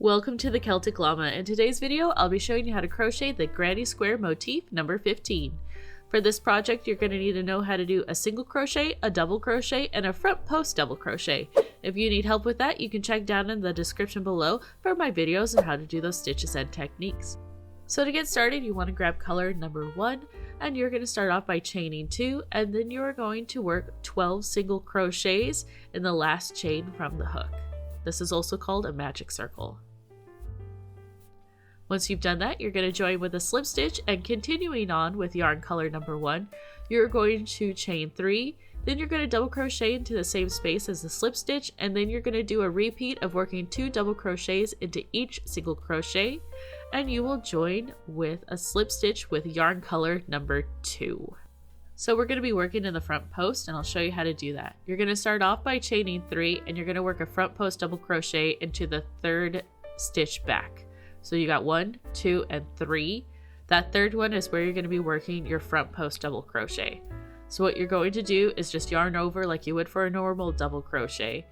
Welcome to the Celtic Llama. In today's video, I'll be showing you how to crochet the Granny Square Motif number 15. For this project, you're going to need to know how to do a single crochet, a double crochet, and a front post double crochet. If you need help with that, you can check down in the description below for my videos on how to do those stitches and techniques. So to get started, you want to grab color number 1, and you're going to start off by chaining 2, and then you're going to work 12 single crochets in the last chain from the hook. This is also called a magic circle. Once you've done that, you're going to join with a slip stitch, and continuing on with yarn color number 1, you're going to chain 3, then you're going to double crochet into the same space as the slip stitch, and then you're going to do a repeat of working 2 double crochets into each single crochet, and you will join with a slip stitch with yarn color number 2. So we're going to be working in the front post, and I'll show you how to do that. You're going to start off by chaining 3, and you're going to work a front post double crochet into the 3rd stitch back. So you got 1, 2, and 3. That 3rd one is where you're going to be working your front post double crochet. So what you're going to do is just yarn over like you would for a normal double crochet.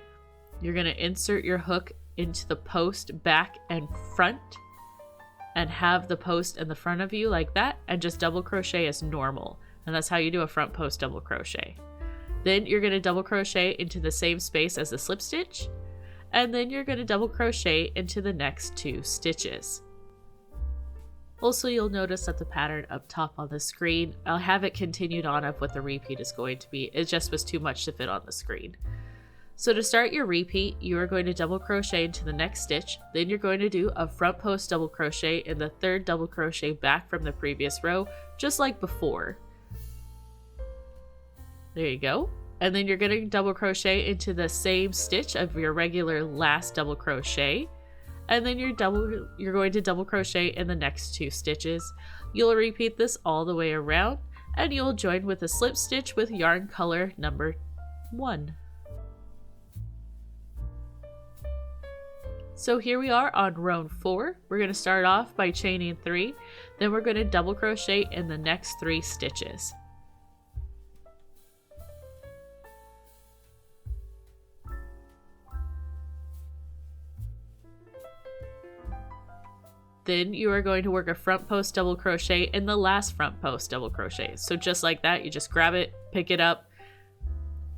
You're going to insert your hook into the post back and front, and have the post in the front of you like that, and just double crochet as normal. And that's how you do a front post double crochet. Then you're going to double crochet into the same space as the slip stitch, and then you're going to double crochet into the next 2 stitches. Also, you'll notice that the pattern up top on the screen, I'll have it continued on of what the repeat is going to be. It just was too much to fit on the screen. So to start your repeat, you are going to double crochet into the next stitch, then you're going to do a front post double crochet in the 3rd double crochet back from the previous row, just like before. There you go. And then you're going to double crochet into the same stitch of your regular last double crochet, and then you're going to double crochet in the next 2 stitches. You'll repeat this all the way around, and you'll join with a slip stitch with yarn color number 1. So here we are on row 4. We're going to start off by chaining 3, then we're going to double crochet in the next 3 stitches. Then you are going to work a front post double crochet in the last front post double crochet. So just like that, you just grab it, pick it up,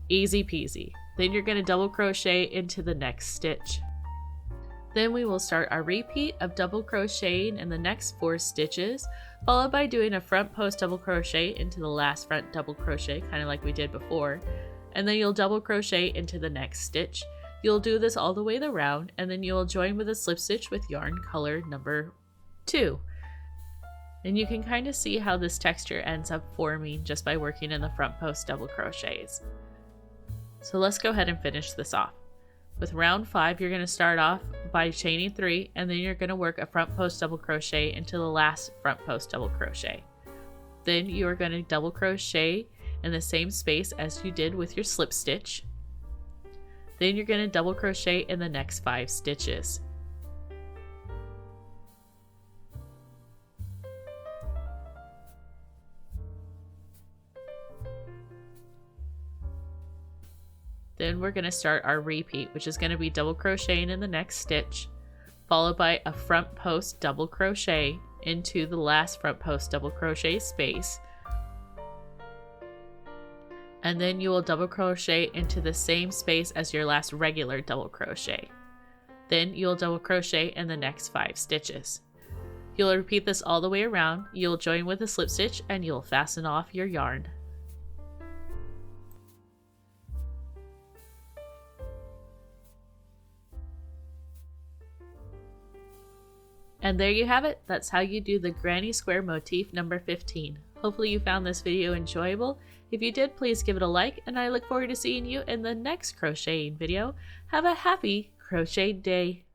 easy peasy. Then you're going to double crochet into the next stitch. Then we will start our repeat of double crocheting in the next 4 stitches, followed by doing a front post double crochet into the last front double crochet, kind of like we did before. And then you'll double crochet into the next stitch. You'll do this all the way around, and then you'll join with a slip stitch with yarn color number 2. And you can kind of see how this texture ends up forming just by working in the front post double crochets. So let's go ahead and finish this off. With round 5, you're going to start off by chaining 3, and then you're going to work a front post double crochet into the last front post double crochet. Then you are going to double crochet in the same space as you did with your slip stitch. Then you're going to double crochet in the next 5 stitches. Then we're going to start our repeat, which is going to be double crocheting in the next stitch, followed by a front post double crochet into the last front post double crochet space. And then you will double crochet into the same space as your last regular double crochet. Then you'll double crochet in the next 5 stitches. You'll repeat this all the way around, you'll join with a slip stitch, and you'll fasten off your yarn. And there you have it. That's how you do the Granny Square Motif number 15. Hopefully you found this video enjoyable. If you did, please give it a like, and I look forward to seeing you in the next crocheting video. Have a happy crochet day!